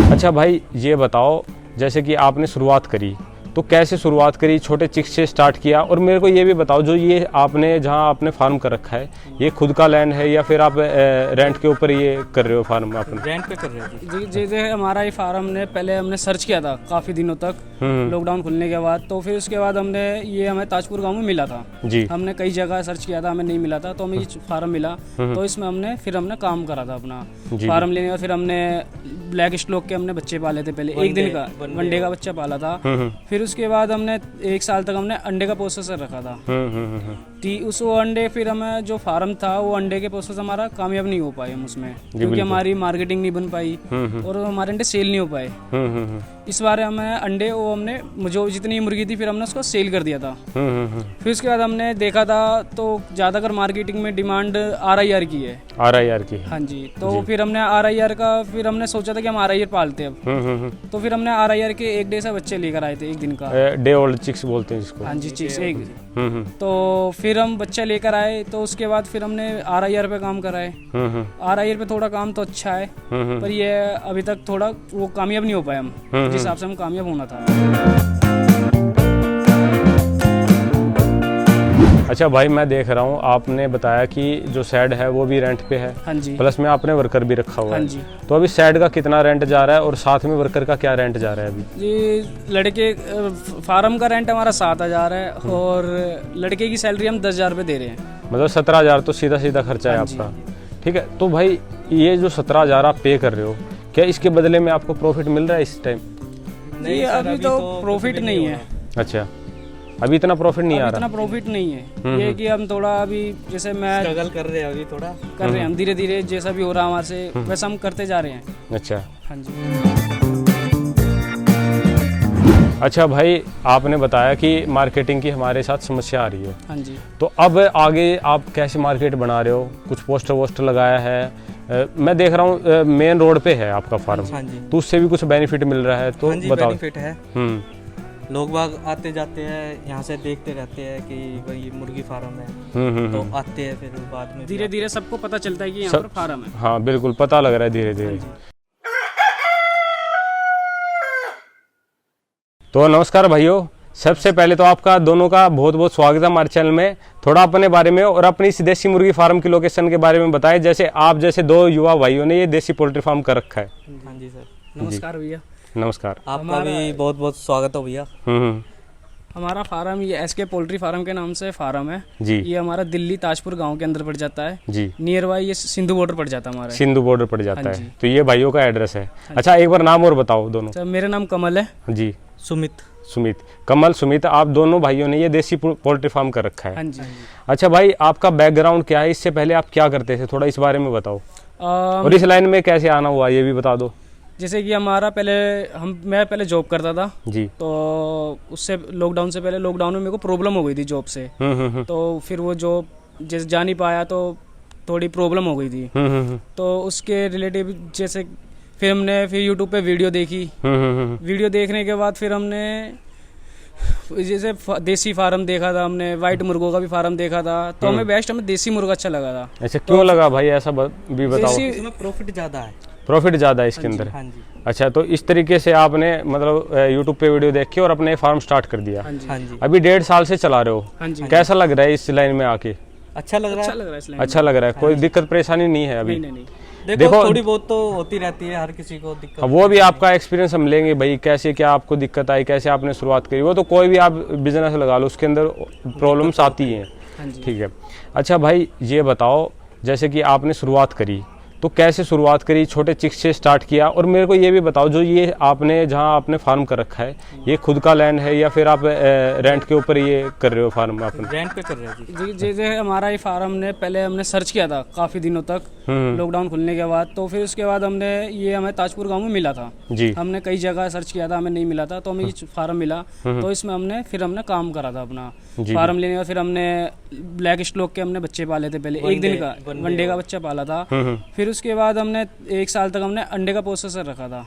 अच्छा भाई, ये बताओ, जैसे कि आपने शुरुआत करी तो कैसे शुरुआत करी, छोटे चिक से स्टार्ट किया? और मेरे को ये भी बताओ, जो ये आपने जहाँ आपने फार्म कर रखा है, ये खुद का लैंड है या फिर आप रेंट के ऊपर ये कर रहे हो फार्म? अपने रेंट पे कर रहे थे जी। जैसे हमारा ये फार्म ने पहले हमने सर्च किया था काफ़ी दिनों तक, लॉकडाउन खुलने के बाद। तो फिर उसके बाद हमने ये हमें ताजपुर गांव में मिला था जी। हमने कई जगह सर्च किया था, हमें नहीं मिला था, तो हमें ये फार्म मिला। तो इसमें हमने काम करा था अपना फार्म लेने का। फिर हमने ब्लैक स्टॉक के हमने बच्चे पाले थे पहले, एक दिन का वनडे का बच्चा पाला था। फिर उसके बाद हमने 1 साल तक हमने अंडे का प्रोसेसर रखा था। उस वो अंडे, फिर हमें जो फार्म था वो अंडे के प्रोसेस हमारा कामयाब नहीं हो पाए हम उसमें, क्योंकि हमारी मार्केटिंग नहीं बन पाई और हमारे अंडे सेल नहीं हो पाए। इस बार हमें अंडे वो हमने जो जितनी मुर्गी थी फिर हमने उसको सेल कर दिया था। फिर उसके बाद हमने देखा था तो ज़्यादातर मार्केटिंग में डिमांड RIR की है। RIR की? हाँ जी। तो फिर हमने RIR का फिर हमने सोचा था कि हम RIR पालते हैं अब। तो फिर हमने RIR के 1 डे से बच्चे लेकर आए थे, 1 दिन का डे ओल्ड चिक्स बोलते हैं जिसको। हाँ जी, चिक्स एक। तो फिर हम बच्चा लेकर आए, तो उसके बाद फिर हमने RIR पे काम कराए। RIR पे थोड़ा काम तो अच्छा है, पर ये अभी तक थोड़ा वो कामयाब नहीं हो पाए हम जिस हिसाब से हम कामयाब होना था। अच्छा भाई, मैं देख रहा हूँ आपने बताया कि जो शेड है वो भी रेंट पे है। हाँ जी। प्लस में आपने वर्कर भी रखा हुआ हाँ है। जी। तो अभी शेड का कितना रेंट जा रहा है और साथ में वर्कर का क्या रेंट जा रहा है अभी? ये लड़के फार्म का रेंट हमारा 7,000 है और लड़के की सैलरी हम 10,000 रुपये दे रहे हैं। मतलब 17,000 तो सीधा सीधा खर्चा है आपका। ठीक है, तो भाई ये जो 17,000 आप पे कर रहे हो, क्या इसके बदले में आपको प्रॉफिट मिल रहा है इस टाइम? नहीं, अभी तो प्रॉफिट नहीं है। अच्छा, अभी इतना प्रॉफिट नहीं आ रहा? इतना प्रॉफिट नहीं है। ये कि हम थोड़ा अभी जैसे मैं स्ट्रगल कर रहे हैं, अभी थोड़ा कर रहे हैं हम, धीरे धीरे जैसा भी हो रहा हमारे से वैसा हम करते जा रहे हैं। अच्छा। हाँ जी। अच्छा भाई, आपने बताया कि मार्केटिंग की हमारे साथ समस्या आ रही है। हाँ जी। तो अब आगे आप कैसे मार्केट बना रहे हो? कुछ पोस्टर वोस्टर लगाया है, मैं देख रहा हूँ मेन रोड पे है आपका फार्म। हाँ जी। तो उससे भी कुछ बेनिफिट मिल रहा है तो हाँ जी, बताओ। बेनिफिट है। लोग बाग आते जाते हैं, यहाँ से देखते रहते हैं कि भाई मुर्गी फार्म है, तो आते हैं। फिर बाद में धीरे धीरे सबको पता चलता है कि यहाँ पर फार्म है। हाँ बिल्कुल, पता लग रहा है धीरे धीरे। तो नमस्कार भाइयों, सबसे पहले तो आपका दोनों का बहुत बहुत स्वागत है हमारे चैनल में। थोड़ा अपने बारे में और अपनी इस देसी मुर्गी फार्म की लोकेशन के बारे में बताएं। जैसे आप जैसे 2 युवा भाइयों ने ये देसी पोल्ट्री फार्म कर रखा है। हाँ जी सर। नमस्कार भैया। नमस्कार। आपका भी बहुत बहुत स्वागत हो भैया। हमारा फार्म ये SK पोल्ट्री फार्म के नाम से फार्म है जी। ये हमारा दिल्ली ताजपुर गांव के अंदर पड़ जाता है जी। नियर बाई ये सिंधु बॉर्डर पड़ जाता है हमारा। सिंधु बॉर्डर पड़ जाता हाँ है। जी। तो ये भाइयों का एड्रेस है। अच्छा, एक बार नाम और बताओ दोनों। तो मेरा नाम कमल है जी। सुमित। सुमित। कमल, सुमित, आप दोनों भाइयों ने ये देसी पोल्ट्री फार्म कर रखा है। हाँ जी। अच्छा भाई, आपका बैकग्राउंड क्या है? इससे पहले आप क्या करते थे, थोड़ा इस बारे में बताओ। और इस लाइन में कैसे आना हुआ ये भी बता दो। जैसे कि हमारा मैं पहले जॉब करता था जी। तो उससे लॉकडाउन से पहले, लॉकडाउन में मेरे को प्रॉब्लम हो गई थी जॉब से। तो फिर वो जॉब जैसे जा नहीं पाया तो थोड़ी प्रॉब्लम हो गई थी। तो उसके रिलेटिव जैसे फिर यूट्यूब पे वीडियो देखी। वीडियो देखने के बाद फिर हमने जैसे देसी फार्म देखा था, हमने वाइट मुर्गों का भी फार्म देखा था। तो हमें देसी मुर्गा अच्छा लगा था। अच्छा, क्यों लगा भाई ऐसा भी बताओ। इसमें प्रॉफिट ज़्यादा है। प्रॉफिट ज़्यादा है इसके अंदर? हाँ जी। अच्छा, तो इस तरीके से आपने मतलब यूट्यूब पे वीडियो देख के और अपने फार्म स्टार्ट कर दिया। हाँ जी। हाँ जी। अभी 1.5 साल से चला रहे हो। हाँ जी। कैसा लग रहा है इस लाइन में आके? अच्छा लग रहा अच्छा है। लग रहा है इस लाइन अच्छा लग रहा है, कोई दिक्कत परेशानी नहीं है अभी? में। नहीं। देखो थोड़ी बहुत तो होती रहती है, हर किसी को दिक्कत। वो भी आपका एक्सपीरियंस हम लेंगे भाई, कैसे क्या आपको दिक्कत आई, कैसे आपने शुरुआत करी। वो तो कोई भी आप बिजनेस लगा लो, उसके अंदर प्रॉब्लम्स आती हैं। हाँ जी। ठीक है। अच्छा भाई, ये बताओ, जैसे कि आपने शुरुआत करी तो कैसे शुरुआत करी, छोटे चिक से स्टार्ट किया? और मेरे को ये भी बताओ, जो ये आपने जहाँ आपने फार्म कर रखा है, ये खुद का लैंड है या फिर आप रेंट के ऊपर ये कर रहे हो फार्म अपने? रेंट पे कर रहे थे जी। जैसे हमारा ये फार्म ने पहले हमने सर्च किया था काफ़ी दिनों तक, लॉकडाउन खुलने के बाद। तो फिर उसके बाद हमें ताजपुर गांव में मिला था जी। हमने कई जगह सर्च किया था, हमें नहीं मिला था। तो हमें ये फार्म मिला। तो इसमें हमने काम करा था अपना फार्म लेने का। फिर हमने ब्लैक स्टॉक के हमने बच्चे पाले थे पहले, एक दिन का वनडे का बच्चा पाला था। फिर उसके बाद हमने 1 साल तक हमने अंडे का प्रोसेसर रखा था।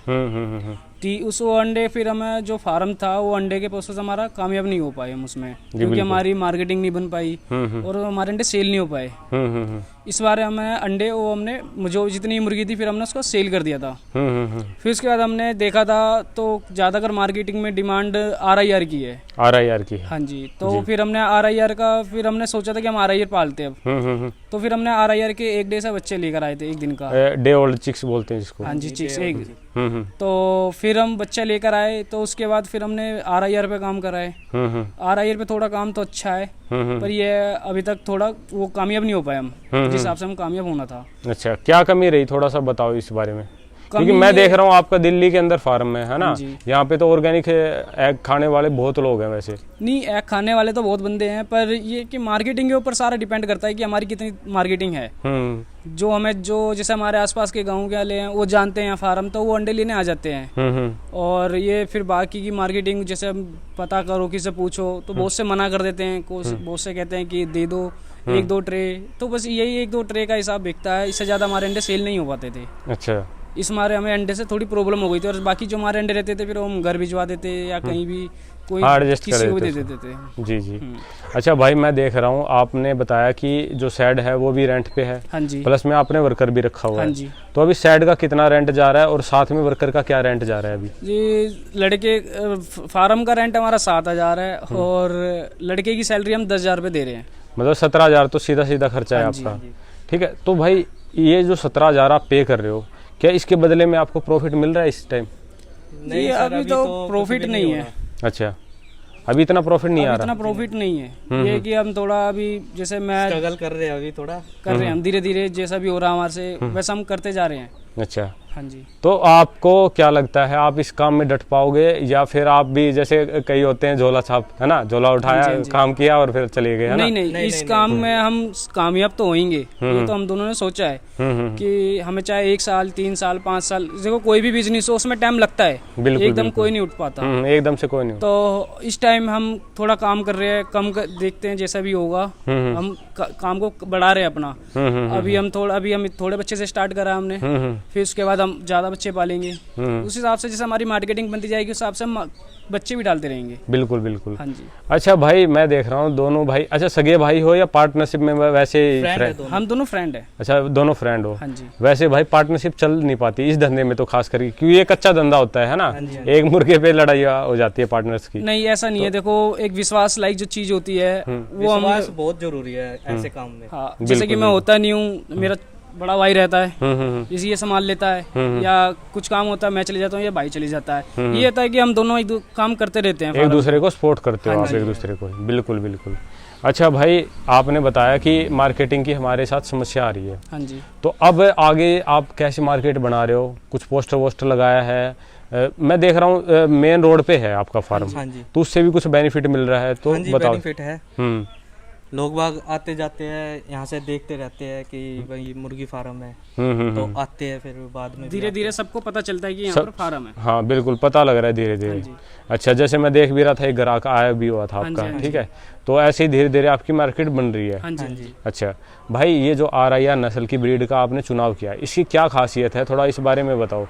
उस वो अंडे फिर हमें जो फार्म था वो अंडे के प्रोसेस हमारा कामयाब नहीं हो पाए हम उसमें, क्योंकि बिल्कुल। हमारी मार्केटिंग नहीं बन पाई और हमारे अंडे सेल नहीं हो पाए। इस बार हमें अंडे वो हमने जो जितनी मुर्गी थी फिर हमने उसको सेल कर दिया था। फिर उसके बाद हमने देखा था तो ज़्यादातर मार्केटिंग में डिमांड RIR की है। RIR की है। हाँ जी, तो फिर हमने RIR का फिर हमने सोचा था कि हम RIR पालते हैं अब। तो फिर हमने RIR के 1 डे से बच्चे लेकर आए थे, 1 दिन का। डे ओल्ड चिक्स बोलते हैं जिसको। हाँ जी, चिक्स एक। हम्म तो फिर हम बच्चा लेकर आए, तो उसके बाद फिर हमने RIR पे काम कराए। RIR पे थोड़ा काम तो अच्छा है, पर ये अभी तक थोड़ा वो कामयाब नहीं हो पाए हम जिस हिसाब से हम कामयाब होना था। अच्छा, क्या कमी रही, थोड़ा सा बताओ इस बारे में, क्योंकि मैं देख रहा हूँ आपका दिल्ली के अंदर फार्म है ना, यहाँ पे तो ऑर्गेनिक एग खाने वाले बहुत लोग हैं। वैसे नहीं, एग खाने वाले तो बहुत बंदे हैं, पर ये कि मार्केटिंग के ऊपर सारा डिपेंड करता है कि हमारी कितनी मार्केटिंग है। जो हमें जो जैसे हमारे आसपास के गांव के वाले हैं वो जानते हैं फार्म, तो वो अंडे लेने आ जाते हैं। और ये फिर बाकी की मार्केटिंग जैसे हम पता करो, किसी से पूछो तो बहुत से मना कर देते हैं, बहुत से कहते हैं कि दे दो 1-2 ट्रे, तो बस यही 1-2 ट्रे का हिसाब बिकता है, इससे ज़्यादा हमारे अंडे सेल नहीं हो पाते थे। अच्छा, इस मारे हमें अंडे से थोड़ी प्रॉब्लम हो गई थी, और बाकी जो हमारे अंडे रहते थे फिर हम घर भिजवा देते या कहीं भी कोई किसी को भी दे देते थे। जी जी। अच्छा भाई, मैं देख रहा हूँ आपने बताया कि जो शेड है वो भी रेंट पे है। हाँ जी। प्लस में आपने वर्कर भी रखा हुआ हाँ है। जी। तो अभी शेड का कितना रेंट जा रहा है और साथ में वर्कर का क्या रेंट जा रहा है अभी? जी, लड़के फार्म का रेंट हमारा 7,000 है और लड़के की सैलरी हम 10,000 रुपये दे रहे हैं। मतलब 17,000 तो सीधा सीधा खर्चा है आपका। ठीक है, तो भाई ये जो 17,000 आप पे कर रहे हो, क्या इसके बदले में आपको प्रॉफिट मिल रहा है इस टाइम? नहीं, अभी तो प्रॉफिट नहीं है। अच्छा, अभी इतना प्रॉफिट नहीं आ रहा? इतना प्रॉफिट नहीं है। ये कि हम थोड़ा अभी जैसे मैं स्ट्रगल कर रहे हैं, अभी थोड़ा कर रहे हैं हम, धीरे धीरे जैसा भी हो रहा है हमारे से वैसा हम करते जा रहे हैं। अच्छा, हाँ जी। तो आपको क्या लगता है, आप इस काम में डट पाओगे या फिर आप भी जैसे कई होते हैं झोला छाप, है ना, झोला उठाया काम किया और फिर चले गए, है ना? नहीं, इस काम में हम कामयाब तो होंगे, ये तो हम दोनों ने सोचा है कि हमें चाहे 1 साल 3 साल 5 साल, देखो कोई भी बिजनेस हो उसमें टाइम लगता है, एकदम कोई नहीं उठ पाता, एकदम से कोई नहीं। तो इस टाइम हम थोड़ा काम कर रहे हैं, देखते हैं जैसा भी होगा, हम काम को बढ़ा रहे हैं अपना। अभी हम थोड़े बच्चे से स्टार्ट करा हमने, फिर उसके बाद हम ज्यादा बच्चे पालेंगे, उस हिसाब से जैसे हमारी मार्केटिंग बनती जाएगी उस हिसाब से हम बच्चे भी डालते रहेंगे। बिल्कुल बिल्कुल। हाँ जी। अच्छा भाई, मैं देख रहा हूँ दोनों भाई, अच्छा सगे भाई हो या पार्टनरशिप में वैसे? हम दोनों फ्रेंड है। अच्छा, दोनों फ्रेंड हो। हाँ जी। वैसे भाई पार्टनरशिप चल नहीं पाती इस धंधे में तो, खास करके क्योंकि ये कच्चा धंधा होता है ना, एक मुर्गे पे लड़ाई हो जाती है पार्टनर्स की। नहीं, ऐसा नहीं है, देखो एक विश्वास लाइक जो चीज होती है वो हम बहुत जरूरी है ऐसे काम में। हाँ, जैसे कि मैं होता नहीं हूँ, मेरा बड़ा भाई रहता है, इसी ये संभाल लेता है, या कुछ काम होता है मैं चले जाता हूँ या भाई चले जाता है, ये होता है कि हम दोनों एक काम करते रहते हैं, एक दूसरे को सपोर्ट करते हो आप एक दूसरे को। बिल्कुल बिल्कुल। अच्छा भाई, आपने बताया कि मार्केटिंग की हमारे साथ समस्या आ रही है। हाँ जी। तो अब आगे आप कैसे मार्केट बना रहे हो? कुछ पोस्टर वोस्टर लगाया है, मैं देख रहा हूँ मेन रोड पे है आपका फार्म। हाँ जी। तो उससे भी कुछ बेनिफिट मिल रहा है तो बताओ। बेनिफिट है, लोग बाग आते जाते हैं, यहाँ से देखते रहते हैं कि भाई मुर्गी फार्म है, तो आते हैं, फिर बाद में धीरे धीरे सबको पता चलता है कि यहाँ पर फार्म है। हाँ बिल्कुल, पता लग रहा है धीरे धीरे। अच्छा, जैसे मैं देख भी रहा था एक ग्राहक आया भी हुआ था आपका, ठीक है, तो ऐसे ही धीरे धीरे आपकी मार्केट बन रही है। हाँ जी। अच्छा भाई, ये जो RIR नस्ल की ब्रीड का आपने चुनाव किया, इसकी क्या खासियत है, थोड़ा इस बारे में बताओ।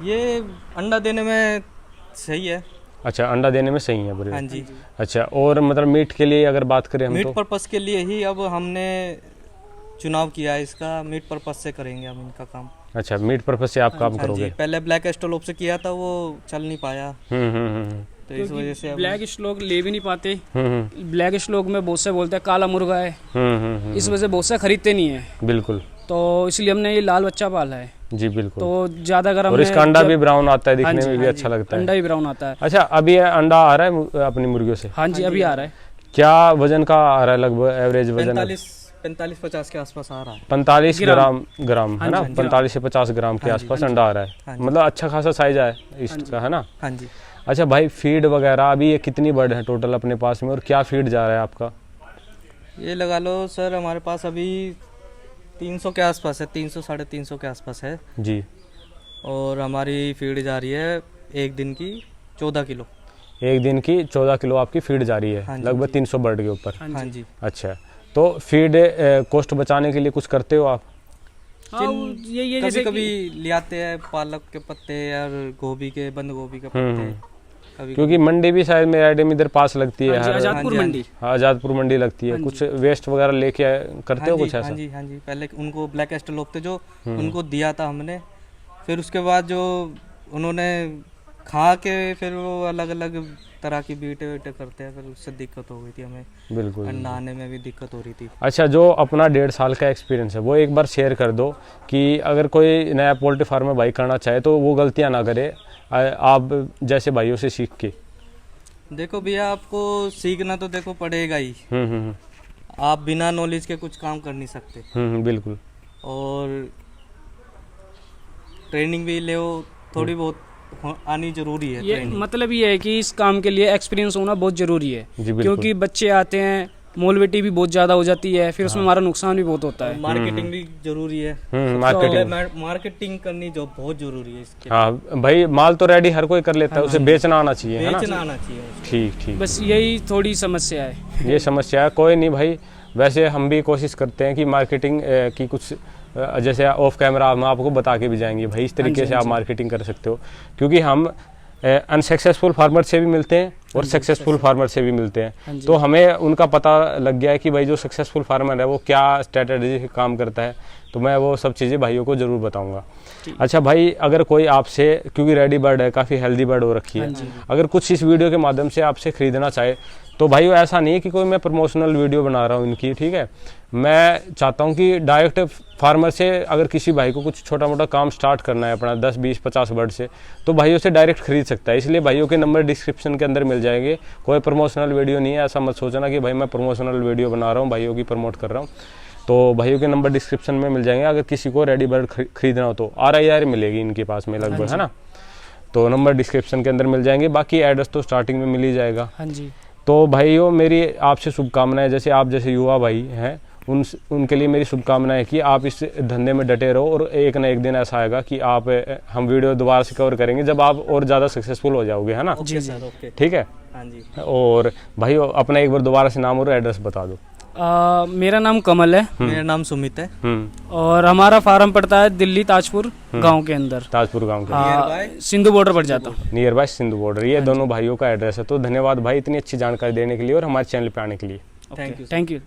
ये अंडा देने में सही है। अच्छा, अंडा देने में सही है ब्रीड। हाँ जी। अच्छा, और मतलब मीट के लिए अगर बात करें हम मीट तो पर्पस के लिए ही अब हमने चुनाव किया है इसका, मीट पर्पस से करेंगे हम इनका काम। अच्छा, मीट पर्पस से आप काम करोगे? पहले ब्लैक एस्ट्रोलोप से किया था, वो चल नहीं पाया, तो इस वजह से ब्लैक स्लॉग ले भी नहीं पाते। ब्लैक स्लॉग में बहुत से बोलते हैं काला मुर्गा है, इस वजह से बहुत से खरीदते नहीं है। बिल्कुल, तो इसलिए हमने ये लाल बच्चा पाला है। जी बिल्कुल। तो ज्यादा अगर और इसका अंडा भी ब्राउन आता है, दिखने में भी अच्छा लगता है। अंडा भी ब्राउन आता है। अच्छा, अभी ये अंडा आ रहा है अपनी मुर्गियों से? हाँ जी, अभी आ रहा है। क्या वजन का आ रहा है लगभग एवरेज वजन? 45-50 के आसपास आ रहा है। 45 ग्राम है ना, 45 से 50 ग्राम के आसपास अंडा आ रहा है, मतलब अच्छा खासा साइज है इसका, है ना? हाँ जी। अच्छा भाई, फीड वगैरह अभी ये कितनी बर्ड है टोटल अपने पास में, और क्या फीड जा रहा है आपका? ये लगा लो सर, हमारे पास अभी 300 के आसपास है, 300-350 के आसपास है जी। और हमारी फीड जा रही है एक दिन की 14 किलो। एक दिन की 14 किलो आपकी फीड जा रही है, लगभग 300 बर्ड के ऊपर। हाँ जी। अच्छा, तो फीड कॉस्ट बचाने के लिए कुछ करते हो आप? हाँ, वो ये कभी जैसे कभी ले आते हैं पालक के पत्ते और गोभी के, बंद गोभी के पत्ते कभी। क्योंकि मंडी भी शायद मेरे आइडिया में इधर पास लगती है, हर आजादपुर मंडी। हाँ आजादपुर मंडी लगती है। कुछ वेस्ट वगैरह लेके करते हो कुछ ऐसा? हाँ जी हाँ जी, पहले उनको ब्लैक एस्ट लोग थे जो, उनको दिया था हमने। फिर उसके बाद जो उन्होंने खा के फिर वो अलग अलग तरह की बीटे वीटे करते हैं, फिर उससे दिक्कत हो गई थी हमें, बिल्कुल। अंडा आने में भी दिक्कत हो रही थी। अच्छा, जो अपना 1.5 साल का एक्सपीरियंस है वो एक बार शेयर कर दो कि अगर कोई नया पोल्ट्री फार्म में भाई करना चाहे तो वो गलतियां ना करे, आप जैसे भाइयों से सीख के। देखो भैया, आपको सीखना तो देखो पड़ेगा ही। आप बिना नॉलेज के कुछ काम कर नहीं सकते। बिल्कुल। और ट्रेनिंग भी ले थोड़ी बहुत आनी जरूरी है। ये मतलब ये है कि इस काम के लिए एक्सपीरियंस होना बहुत जरूरी है, क्योंकि बच्चे आते हैं, मोलवेटी भी बहुत ज्यादा हो जाती है, फिर उसमें हमारा नुकसान भी बहुत होता है। मार्केटिंग भी जरूरी है। मार्केटिंग करनी जो बहुत जरूरी है इसके। हाँ भाई, माल तो रेडी हर कोई कर लेता है, उसे बेचना आना चाहिए, है ना? बेचना आना चाहिए। ठीक ठीक। बस यही थोड़ी समस्या है। ये समस्या है, कोई नहीं भाई। वैसे हम भी कोशिश करते हैं कि मार्केटिंग की कुछ जैसे ऑफ कैमरा हम आपको बता के भी जाएंगे भाई, इस तरीके से आप मार्केटिंग कर सकते हो, क्योंकि हम अनसक्सेसफुल फार्मर से भी मिलते हैं और सक्सेसफुल फार्मर से भी मिलते हैं। तो हमें उनका पता लग गया है कि भाई जो सक्सेसफुल फार्मर है वो क्या स्ट्रेटजी से काम करता है, तो मैं वो सब चीज़ें भाइयों को ज़रूर बताऊंगा। अच्छा भाई, अगर कोई आपसे, क्योंकि रेडी बर्ड है, काफ़ी हेल्दी बर्ड हो रखी है, अगर कुछ इस वीडियो के माध्यम से आपसे ख़रीदना चाहे तो भाई ऐसा नहीं है कि कोई मैं प्रमोशनल वीडियो बना रहा हूँ इनकी, ठीक है? मैं चाहता हूँ कि डायरेक्ट फार्मर से अगर किसी भाई को कुछ छोटा मोटा काम स्टार्ट करना है अपना 10, 20, 50 बर्ड से, तो भाइयों से डायरेक्ट खरीद सकता है। इसलिए भाइयों के नंबर डिस्क्रिप्शन के अंदर मिल जाएंगे। कोई प्रमोशनल वीडियो नहीं है, ऐसा मत सोचना कि भाई मैं प्रमोशनल वीडियो बना रहा हूँ, भाइयों की प्रमोट कर रहा हूँ। तो भाइयों के नंबर डिस्क्रिप्शन में मिल जाएंगे। अगर किसी को रेडी बर्ड खरीदना हो तो RIR मिलेगी इनके पास में लगभग, है ना? तो नंबर डिस्क्रिप्शन के अंदर मिल जाएंगे, बाकी एड्रेस तो स्टार्टिंग में मिल ही जाएगा। हाँ जी। तो भाइयों, मेरी आपसे शुभकामनाएं, जैसे आप जैसे युवा भाई हैं उनके लिए मेरी शुभकामनाएं कि आप इस धंधे में डटे रहो, और एक ना एक दिन ऐसा आएगा कि हम वीडियो दोबारा से कवर करेंगे जब आप और ज़्यादा सक्सेसफुल हो जाओगे, है ना? जी सर, ओके, ठीक है। हाँ जी। और भाइयों, अपना एक बार दोबारा से नाम और एड्रेस बता दो। मेरा नाम कमल है। मेरा नाम सुमित है। और हमारा फार्म पड़ता है दिल्ली ताजपुर गांव के अंदर। ताजपुर गांव के सिंधु बॉर्डर पड़ जाता है, नियर बाय सिंधु बॉर्डर। ये दोनों भाइयों का एड्रेस है। तो धन्यवाद भाई इतनी अच्छी जानकारी देने के लिए और हमारे चैनल पे आने के लिए। Thank you.